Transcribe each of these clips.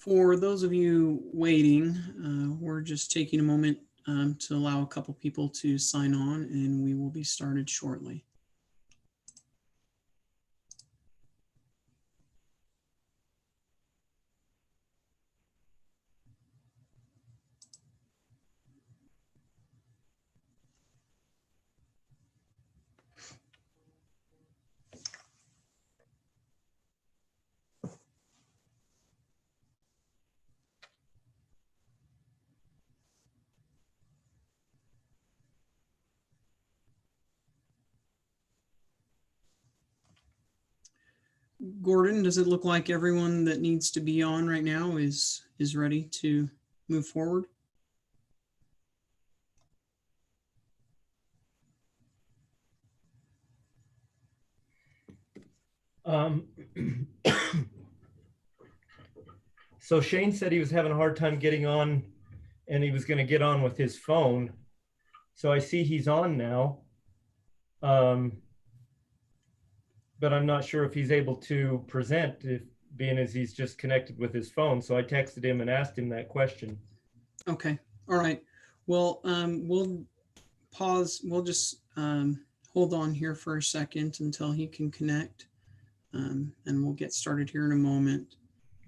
For those of you waiting, we're just taking a moment to allow a couple people to sign on, and we will be started shortly. Gordon, does it look like everyone that needs to be on right now is ready to move forward? So Shane said he was having a hard time getting on and he was going to get on with his phone. So I see he's on now. But I'm not sure if he's able to present, if being as he's just connected with his phone. So I texted him and asked him that question. Okay. All right. Well, we'll pause. We'll just hold on here for a second until he can connect, and we'll get started here in a moment.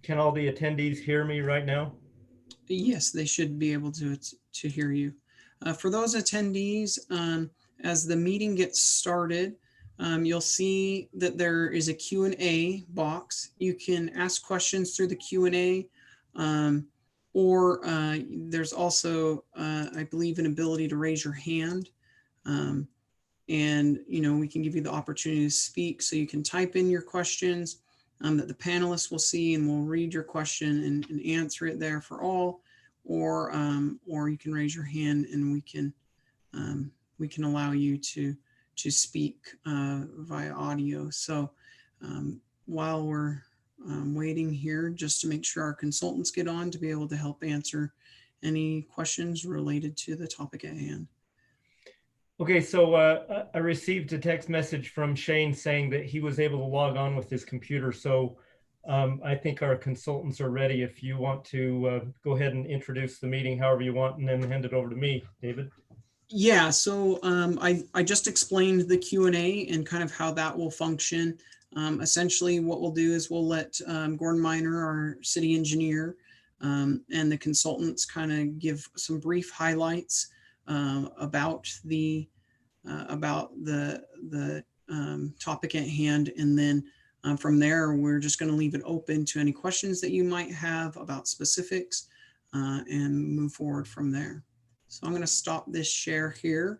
Can all the attendees hear me right now? Yes, they should be able to hear you. For those attendees, as the meeting gets started, you'll see that there is a Q&A box. You can ask questions through the Q&A, or there's also, I believe, an ability to raise your hand. And, we can give you the opportunity to speak, so you can type in your questions that the panelists will see, and we'll read your question and answer it there for all, or you can raise your hand and we can allow you to speak via audio. So while we're waiting here, just to make sure our consultants get on to be able to help answer any questions related to the topic at hand. Okay, so I received a text message from Shane saying that he was able to log on with his computer. So I think our consultants are ready. If you want to go ahead and introduce the meeting however you want, and then hand it over to me, David. Yeah, so I just explained the Q&A and kind of how that will function. Essentially, what we'll do is we'll let Gordon Miner, our city engineer, and the consultants kind of give some brief highlights about the topic at hand, and then from there we're just going to leave it open to any questions that you might have about specifics, and move forward from there. So I'm going to stop this share here,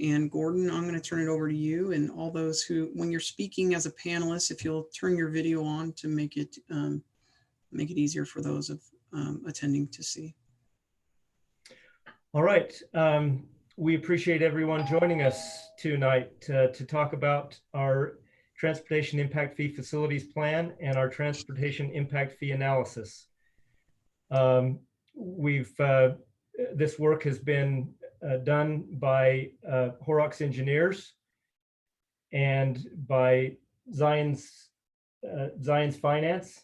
and Gordon, I'm going to turn it over to you, and all those who, when you're speaking as a panelist, if you'll turn your video on to make it easier for those of attending to see. All right. We appreciate everyone joining us tonight to talk about our Transportation Impact Fee Facilities Plan and our Transportation Impact Fee Analysis. This work has been done by Horrocks Engineers and by Zions Finance.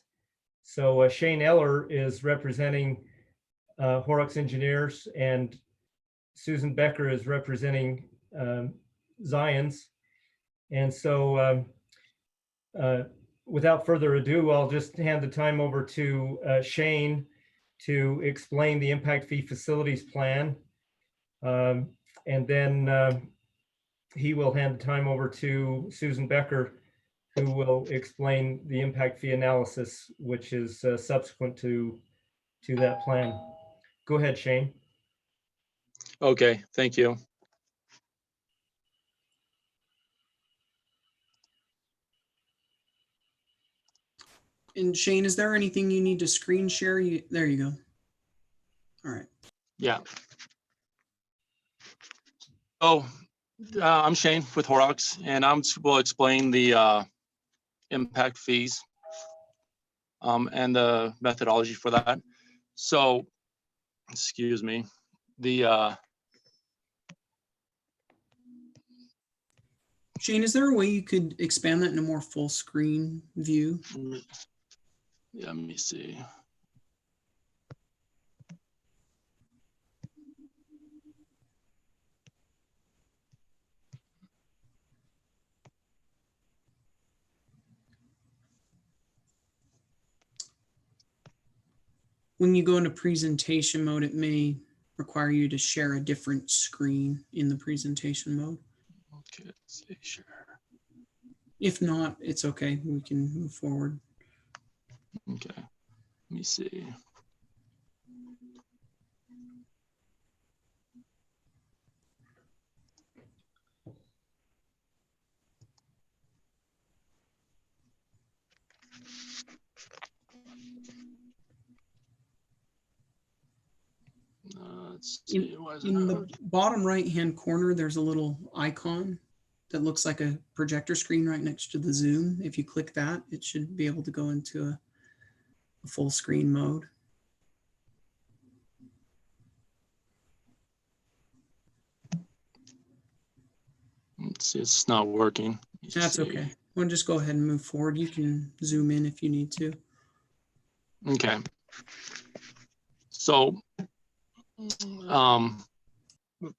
So Shane Eller is representing Horrocks Engineers, and Susan Becker is representing Zions. And so without further ado, I'll just hand the time over to Shane to explain the Impact Fee Facilities Plan. And then he will hand the time over to Susan Becker, who will explain the Impact Fee Analysis, which is subsequent to that plan. Go ahead, Shane. Okay, thank you. And Shane, is there anything you need to screen share? There you go. All right. Yeah. Oh, I'm Shane with Horrocks, and will explain the impact fees and the methodology for that. So, excuse me, Shane, is there a way you could expand that in a more full screen view? Yeah, let me see. When you go into presentation mode, it may require you to share a different screen in the presentation mode. Okay, let's see, sure. If not, it's okay. We can move forward. Okay, let me see. Let's see. Why is it In not- the bottom right-hand corner, there's a little icon that looks like a projector screen right next to the Zoom. If you click that, it should be able to go into a full screen mode. Let's see, it's not working. Let's That's see. okay. We'll just go ahead and move forward. You can zoom in if you need to. Okay. So,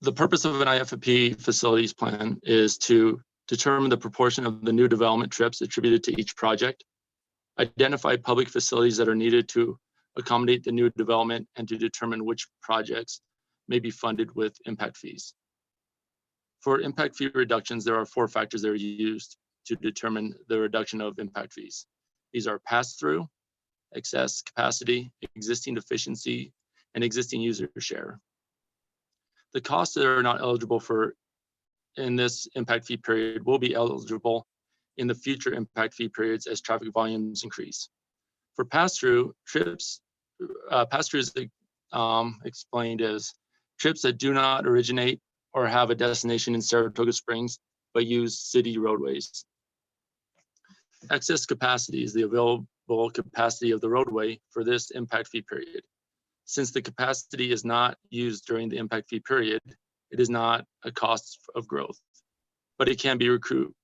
the purpose of an IFP facilities plan is to determine the proportion of the new development trips attributed to each project, identify public facilities that are needed to accommodate the new development, and to determine which projects may be funded with impact fees. For impact fee reductions, there are 4 factors that are used to determine the reduction of impact fees. These are pass-through, excess capacity, existing deficiency, and existing user share. The costs that are not eligible for in this impact fee period will be eligible in the future impact fee periods as traffic volumes increase. For pass-through trips, pass-through is explained as trips that do not originate or have a destination in Saratoga Springs, but use city roadways. Excess capacity is the available capacity of the roadway for this impact fee period. Since the capacity is not used during the impact fee period, it is not a cost of growth, but it can be recouped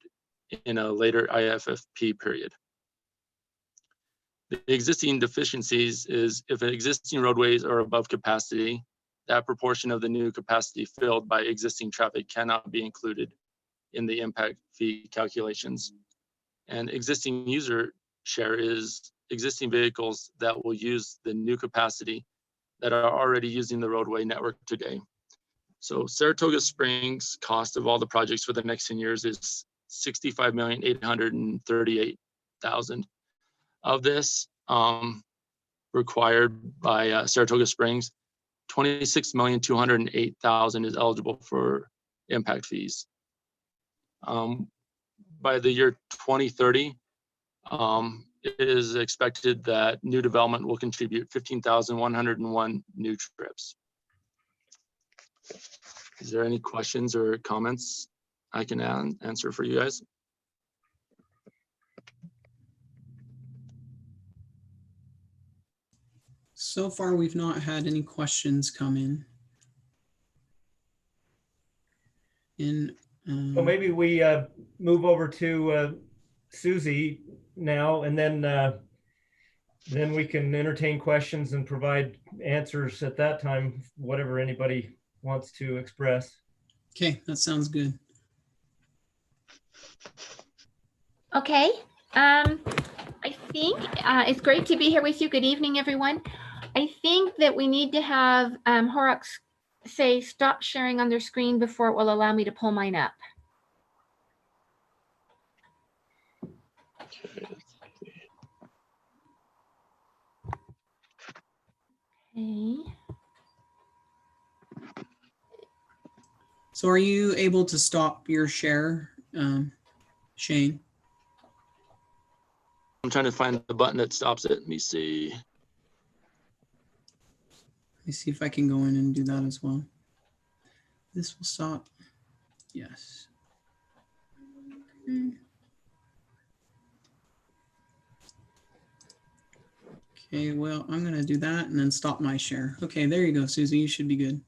in a later IFFP period. The existing deficiencies is if existing roadways are above capacity, that proportion of the new capacity filled by existing traffic cannot be included in the impact fee calculations. And existing user share is existing vehicles that will use the new capacity that are already using the roadway network today. So Saratoga Springs cost of all the projects for the next 10 years is $65,838,000. Of this, required by Saratoga Springs, $26,208,000 is eligible for impact fees. By the year 2030, it is expected that new development will contribute 15,101 new trips. Is there any questions or comments I can answer for you guys? So far, we've not had any questions come in. So maybe we move over to Susie now, and then we can entertain questions and provide answers at that time, whatever anybody wants to express. Okay, that sounds good. Okay. I think it's great to be here with you. Good evening, everyone. I think that we need to have Horrocks say stop sharing on their screen before it will allow me to pull mine up. Okay. So are you able to stop your share, Shane? I'm trying to find the button that stops it. Let me see. Let me see if I can go in and do that as well. This will stop. Yes. Okay, well, I'm going to do that and then stop my share. Okay, there you go, Susie. You should be good.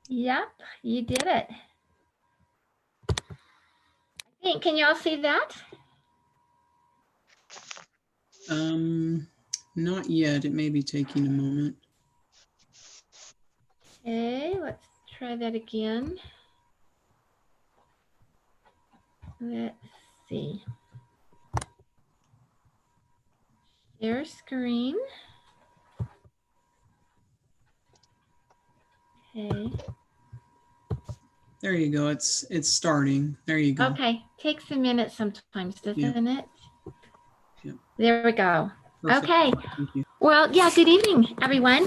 Yep, you did it. Hey, can you all see that? Not yet. It may be taking a moment. Okay, let's try that again. Let's see. Share screen. Okay. There you go. It's starting. There you go. Okay. Takes a minute sometimes, doesn't it? Yep. There we go. Perfect. Okay. Thank you. Well, yeah, good evening, everyone.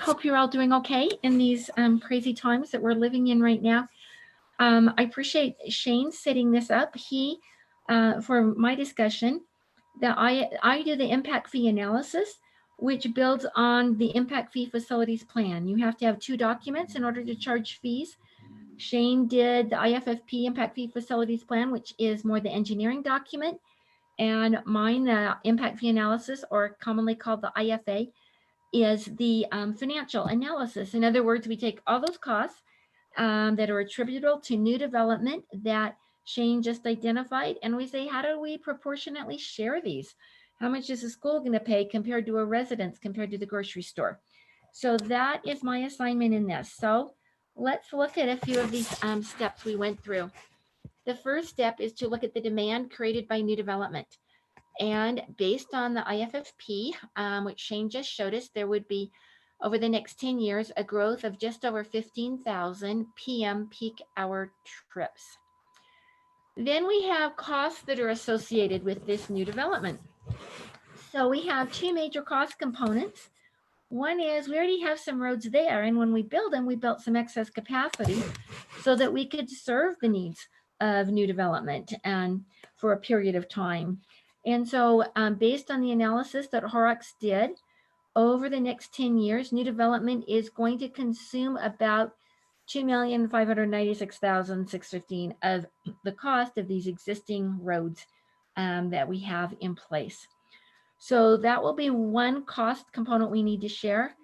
Hope you're all doing okay in these crazy times that we're living in right now. I appreciate Shane setting this up. He, for my discussion, that I do the impact fee analysis, which builds on the impact fee facilities plan. You have to have 2 documents in order to charge fees. Shane did the IFFP impact fee facilities plan, which is more the engineering document. And mine, the impact fee analysis, or commonly called the IFA, is the financial analysis. In other words, we take all those costs that are attributable to new development that Shane just identified, and we say, how do we proportionately share these? How much is the school going to pay compared to a residence, compared to the grocery store? So that is my assignment in this. So let's look at a few of these steps we went through. The first step is to look at the demand created by new development. And based on the IFFP, which Shane just showed us, there would be, over the next 10 years, a growth of just over 15,000 PM peak hour trips. Then we have costs that are associated with this new development. So we have 2 major cost components. One is we already have some roads there, and when we build them, we built some excess capacity so that we could serve the needs of new development and for a period of time. And so based on the analysis that Horrocks did, over the next 10 years, new development is going to consume about $2,596,615 of the cost of these existing roads that we have in place. So that will be one cost component we need to share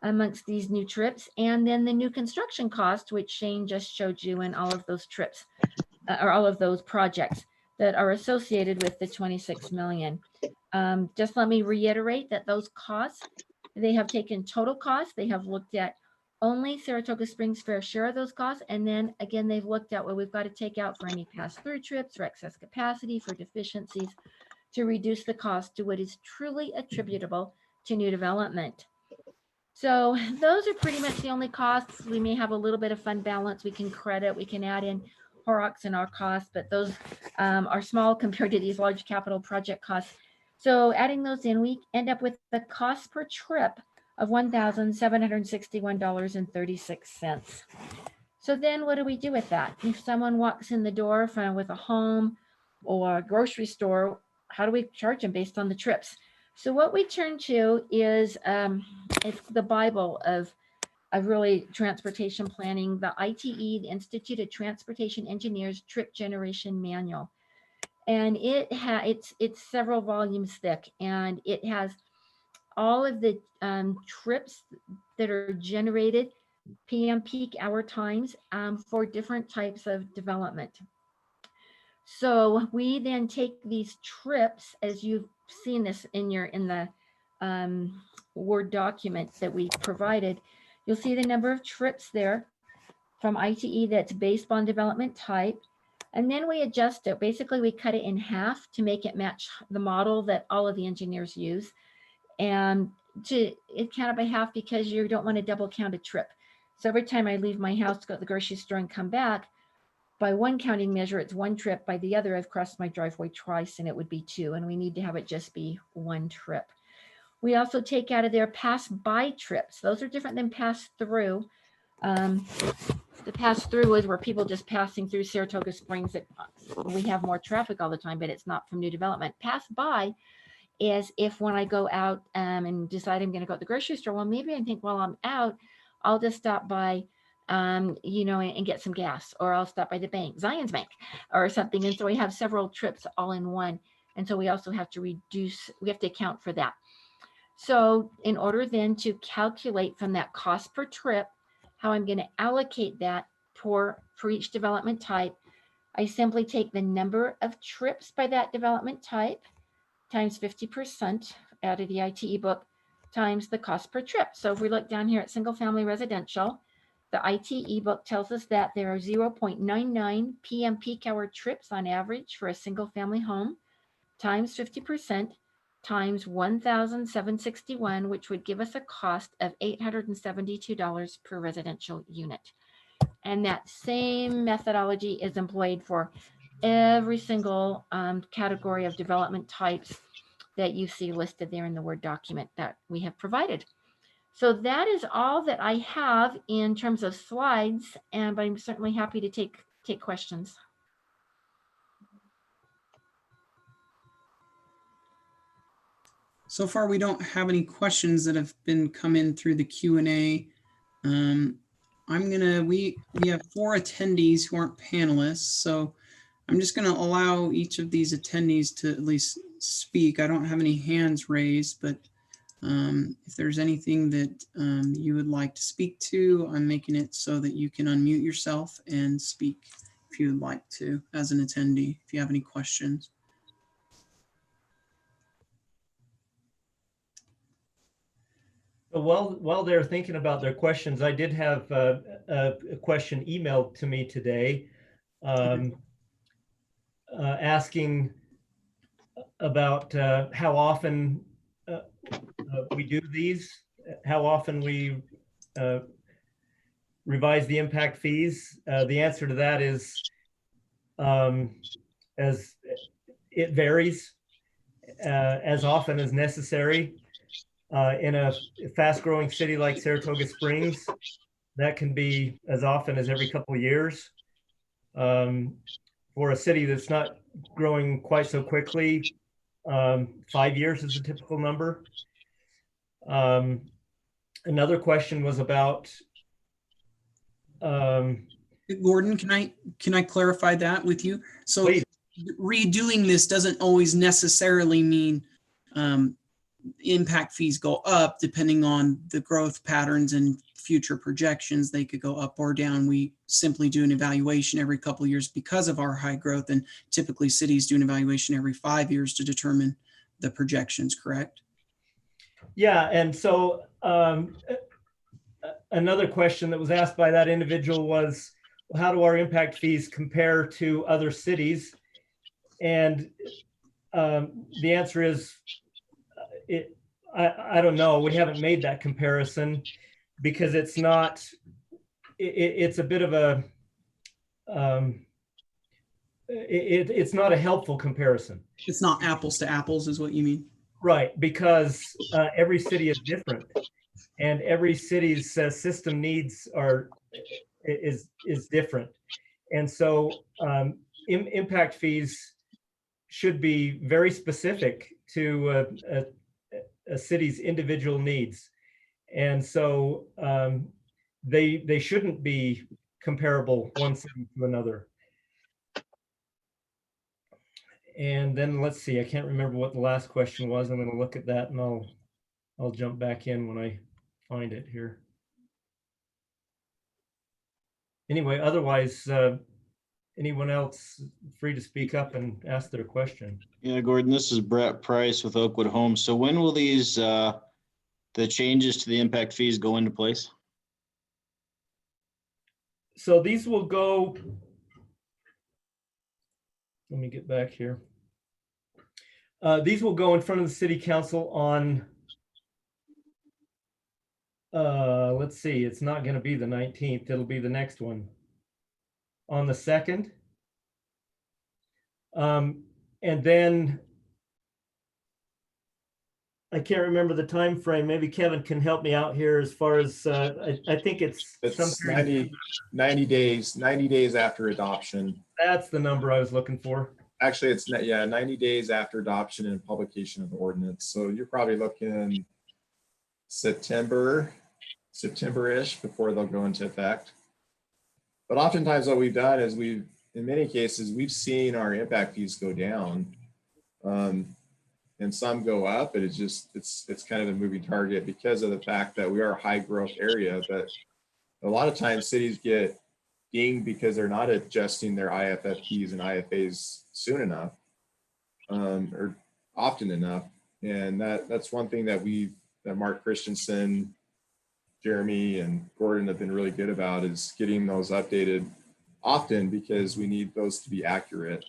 amongst these new trips. And then the new construction cost, which Shane just showed you in all of those trips or all of those projects that are associated with the 26 million. Just let me reiterate that those costs, they have taken total costs. They have looked at only Saratoga Springs' fair share of those costs. And then again, they've looked at what we've got to take out for any pass-through trips, for excess capacity, for deficiencies, to reduce the cost to what is truly attributable to new development. So those are pretty much the only costs. We may have a little bit of fund balance we can credit, we can add in Horrocks in our costs, but those are small compared to these large capital project costs. So adding those in, we end up with the cost per trip of $1,761.36. So then what do we do with that? If someone walks in the door with a home or a grocery store, how do we charge them based on the trips? So what we turn to is it's the Bible of really transportation planning, the ITE, the Institute of Transportation Engineers Trip Generation Manual. And it's several volumes thick, and it has all of the trips that are generated, PM peak hour times for different types of development. So we then take these trips, as you've seen this in the Word document that we provided. You'll see the number of trips there from ITE that's based on development type. And then we adjust it. Basically, we cut it in half to make it match the model that all of the engineers use. And it counted by half because you don't want to double count a trip. So every time I leave my house to go to the grocery store and come back, by one counting measure, it's 1 trip. By the other, I've crossed my driveway twice and it would be 2. And we need to have it just be 1 trip. We also take out of there pass by trips. Those are different than pass through. The pass through is where people just passing through Saratoga Springs. We have more traffic all the time, but it's not from new development. Pass by is if when I go out and decide I'm going to go to the grocery store, well, maybe I think while I'm out, I'll just stop by and get some gas, or I'll stop by the bank, Zions Bank or something. And so we have several trips all in one. And so we also have to we have to account for that. So in order then to calculate from that cost per trip, how I'm going to allocate that for each development type, I simply take the number of trips by that development type times 50% out of the ITE book times the cost per trip. So if we look down here at single family residential, the ITE book tells us that there are 0.99 PM peak hour trips on average for a single family home times 50% times 1,761, which would give us a cost of $872 per residential unit. And that same methodology is employed for every single category of development types that you see listed there in the Word document that we have provided. So that is all that I have in terms of slides, and I'm certainly happy to take questions. So far, we don't have any questions that have been come in through the Q&A. We have 4 attendees who aren't panelists, so I'm just gonna allow each of these attendees to at least speak. I don't have any hands raised, but if there's anything that you would like to speak to, I'm making it so that you can unmute yourself and speak if you would like to as an attendee, if you have any questions. So while they're thinking about their questions, I did have a question emailed to me today, asking about how often we do these, how often we revise the impact fees. The answer to that is as it varies, as often as necessary. In a fast-growing city like Saratoga Springs, that can be as often as every couple of years. For a city that's not growing quite so quickly, 5 years is a typical number. Another question was about Gordon, can I clarify that with you? So please. Redoing this doesn't always necessarily mean impact fees go up depending on the growth patterns and future projections. They could go up or down. We simply do an evaluation every couple of years because of our high growth, and typically cities do an evaluation every 5 years to determine the projections, correct? Yeah, and so another question that was asked by that individual was, how do our impact fees compare to other cities? And the answer is, I don't know. We haven't made that comparison because it's not, it's a bit of a, it's not a helpful comparison. It's not apples to apples is what you mean? Right, because every city is different, and every city's system needs is different, and so impact fees should be very specific to a city's individual needs, and so they shouldn't be comparable one city to another. And then let's see, I can't remember what the last question was. I'm going to look at that and I'll jump back in when I find it here. Anyway, otherwise, anyone else free to speak up and ask their question. Yeah, Gordon, this is Brett Price with Oakwood Homes. So when will these, the changes to the impact fees go into place? So these will go, let me get back here. These will go in front of the city council on, let's see, it's not going to be the 19th. It'll be the next one on the 2nd. And then I can't remember the time frame. Maybe Kevin can help me out here as far as I think it's 90 days after adoption. That's the number I was looking for. Actually, it's 90 days after adoption and publication of the ordinance. So you're probably looking September-ish before they'll go into effect. But oftentimes what we've done is in many cases, we've seen our impact fees go down. And some go up, but it's kind of a moving target because of the fact that we are a high growth area. But a lot of times cities get dinged because they're not adjusting their IFFPs and IFAs soon enough, or often enough. And that's one thing that Mark Christensen, Jeremy, and Gordon have been really good about, is getting those updated often because we need those to be accurate.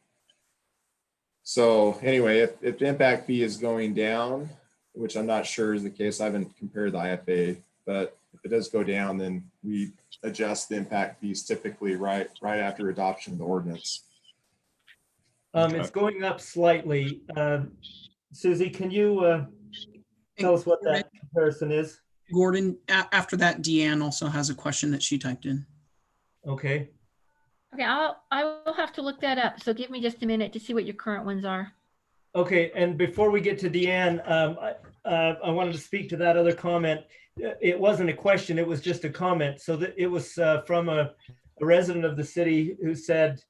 So anyway, if the impact fee is going down, which I'm not sure is the case, I haven't compared the IFA, but if it does go down, then we adjust the impact fees typically right after adoption of the ordinance. It's going up slightly. Susie, can you tell us what that comparison is? Gordon, after that, Deanne also has a question that she typed in. Okay. Okay, I will have to look that up. So give me just a minute to see what your current ones are. Okay, and before we get to Deanne, I wanted to speak to that other comment. It wasn't a question, it was just a comment. So that it was from a resident of the city who said,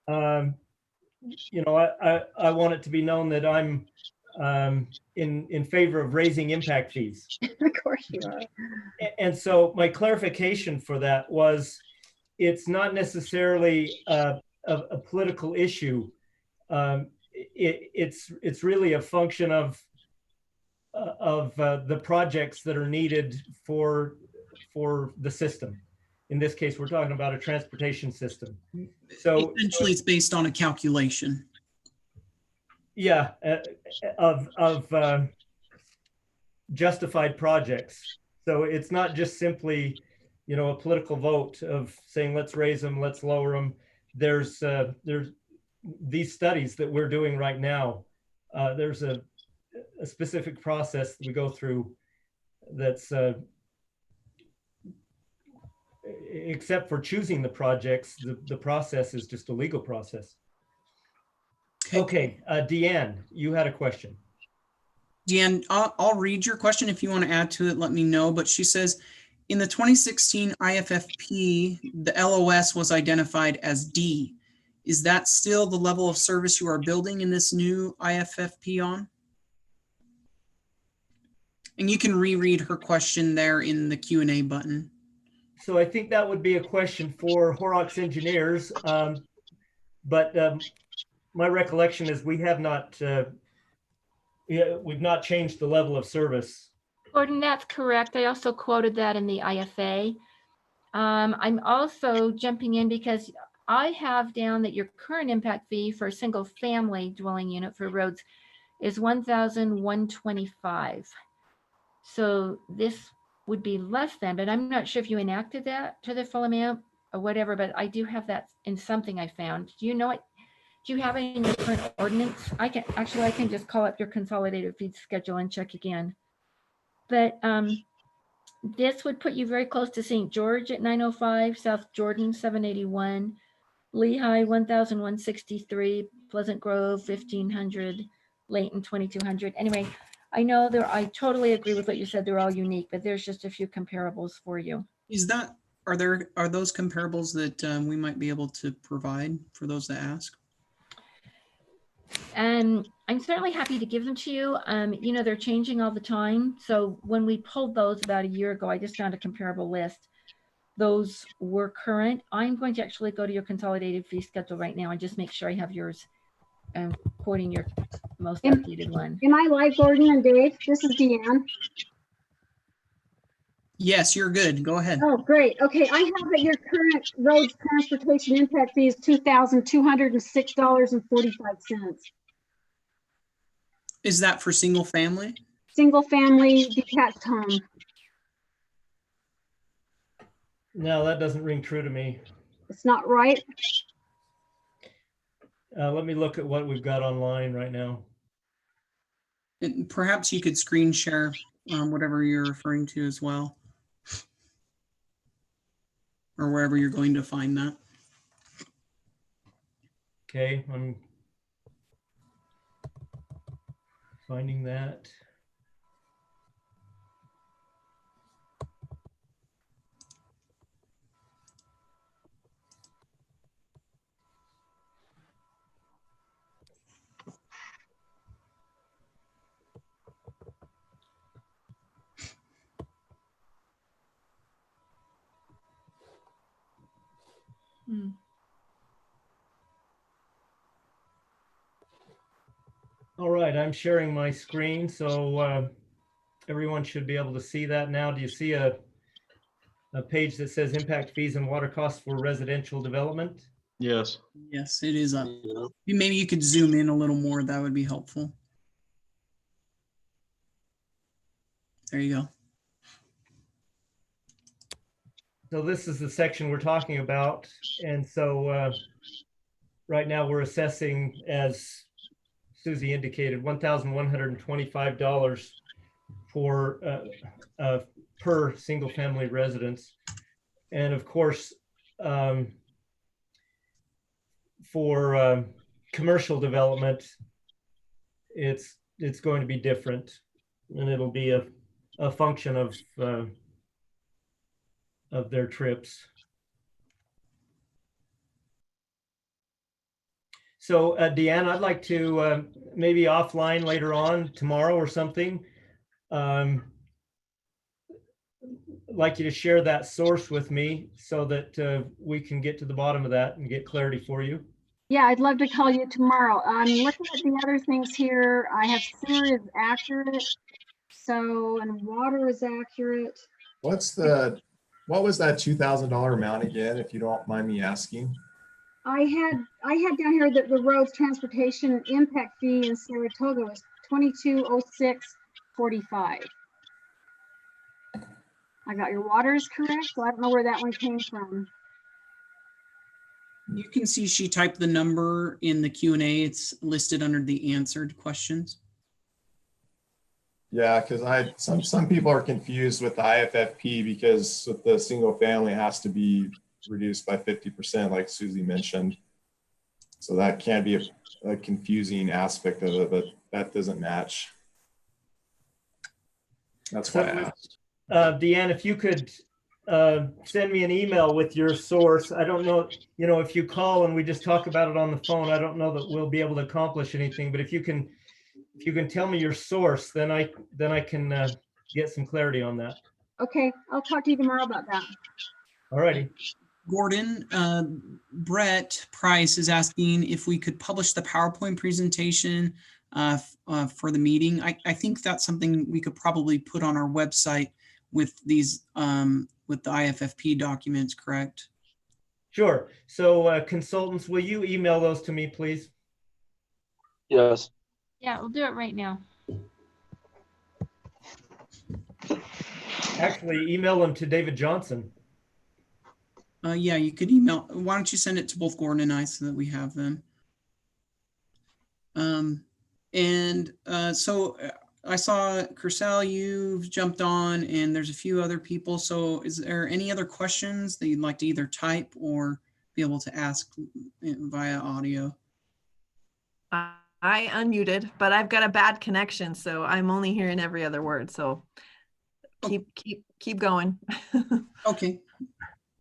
you know, I want it to be known that I'm in favor of raising impact fees. Of course you are. And so my clarification for that was, it's not necessarily a political issue. It's really a function of the projects that are needed for the system. In this case, we're talking about a transportation system. So Essentially, it's based on a calculation. yeah, of justified projects. So it's not just simply, you know, a political vote of saying, let's raise them, let's lower them. There's these studies that we're doing right now. There's a specific process that we go through that's, except for choosing the projects, the process is just a legal process. Okay, Deanne, you had a question. Deanne, I'll read your question. If you want to add to it, let me know. But she says, in the 2016 IFFP, the LOS was identified as D. Is that still the level of service you are building in this new IFFP on? And you can reread her question there in the Q&A button. So I think that would be a question for Horrocks engineers. But my recollection is we have not, we've not changed the level of service. Gordon, that's correct. I also quoted that in the IFA. I'm also jumping in because I have down that your current impact fee for a single family dwelling unit for roads is $1,125. So this would be less than, but I'm not sure if you enacted that to the full amount or whatever, but I do have that in something I found. Do you know it? Do you have it in your current ordinance? I can just call up your consolidated feed schedule and check again. But this would put you very close to St. George at 905, South Jordan 781, Lehigh 1,163, Pleasant Grove 1,500, Layton 2,200. Anyway, I know I totally agree with what you said. They're all unique, but there's just a few comparables for you. Are those comparables that we might be able to provide for those that ask? I'm certainly happy to give them to you. You know, they're changing all the time. So when we pulled those about a year ago, I just found a comparable list. Those were current. I'm going to actually go to your consolidated fee schedule right now and just make sure I have yours, quoting your most updated one. Am I live, Gordon and Dave? This is Deanne. Yes, you're good. Go ahead. Oh, great. Okay, I have that your current roads transportation impact fee is $2,206.45. Is that for single family? Single family detached home. No, that doesn't ring true to me. It's not right. Let me look at what we've got online right now. And perhaps you could screen share whatever you're referring to as well, or wherever you're going to find that. Okay, I'm finding that. All right, I'm sharing my screen, so everyone should be able to see that now. Do you see a page that says impact fees and water costs for residential development? Yes. Yes, it is up. Yeah. Maybe you could zoom in a little more. That would be helpful. There you go. So this is the section we're talking about. And so right now we're assessing, as Susie indicated, $1,125 for per single family residence. And of course, for commercial development, it's going to be different, and it'll be a function of their trips. So Deanne, I'd like to maybe offline later on tomorrow or something, like you to share that source with me so that we can get to the bottom of that and get clarity for you. Yeah, I'd love to call you tomorrow. I'm looking at the other things here. I have sewer is accurate. So, and water is accurate. What was that $2,000 amount again, if you don't mind me asking? I had down here that the roads transportation impact fee in Saratoga was $2206.45. I got your water is correct, so I don't know where that one came from. You can see she typed the number in the Q&A. It's listed under the answered questions. Yeah, because some people are confused with the IFFP because with the single family it has to be reduced by 50%, like Susie mentioned. So that can be a confusing aspect of it, but that doesn't match. That's why I asked. Deanne, if you could send me an email with your source. I don't know, if you call and we just talk about it on the phone, I don't know that we'll be able to accomplish anything, but if you can tell me your source, then I can get some clarity on that. Okay, I'll talk to you tomorrow about that. All righty. Gordon, Brett Price is asking if we could publish the PowerPoint presentation for the meeting. I think that's something we could probably put on our website with these with the IFFP documents, correct? Sure. So consultants, will you email those to me, please? Yes. Yeah, we'll do it right now. Actually, email them to David Johnson. Yeah, you could email. Why don't you send it to both Gordon and I so that we have them? So I saw Cursell, you've jumped on, and there's a few other people. So is there any other questions that you'd like to either type or be able to ask via audio? I unmuted, but I've got a bad connection, so I'm only hearing every other word. So keep going. Okay.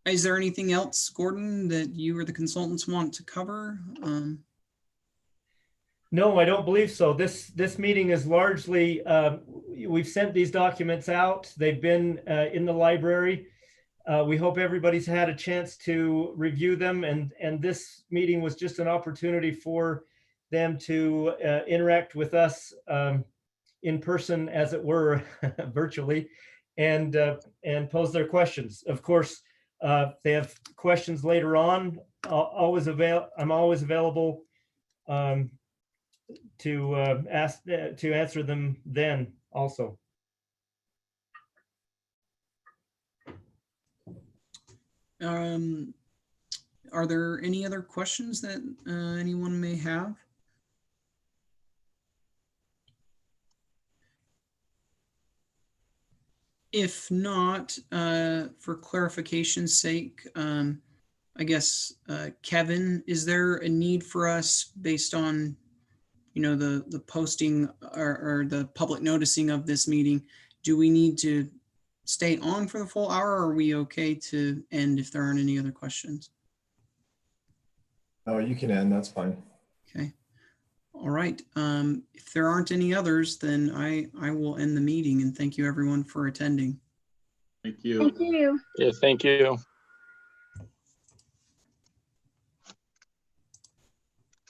Is there anything else, Gordon, that you or the consultants want to cover? No, I don't believe so. This meeting is largely, we've sent these documents out. They've been in the library. We hope everybody's had a chance to review them, and this meeting was just an opportunity for them to interact with us in person, as it were, virtually, and pose their questions. Of course, if they have questions later on, I'm always available to answer them then also. Are there any other questions that anyone may have? If not, for clarification's sake, I guess, Kevin, is there a need for us based on, the posting or the public noticing of this meeting? Do we need to stay on for the full hour, or are we okay to end if there aren't any other questions? Oh, you can end, that's fine. Okay. All right. If there aren't any others, then I will end the meeting, and thank you everyone for attending. Thank you. Thank you. Yeah, thank you.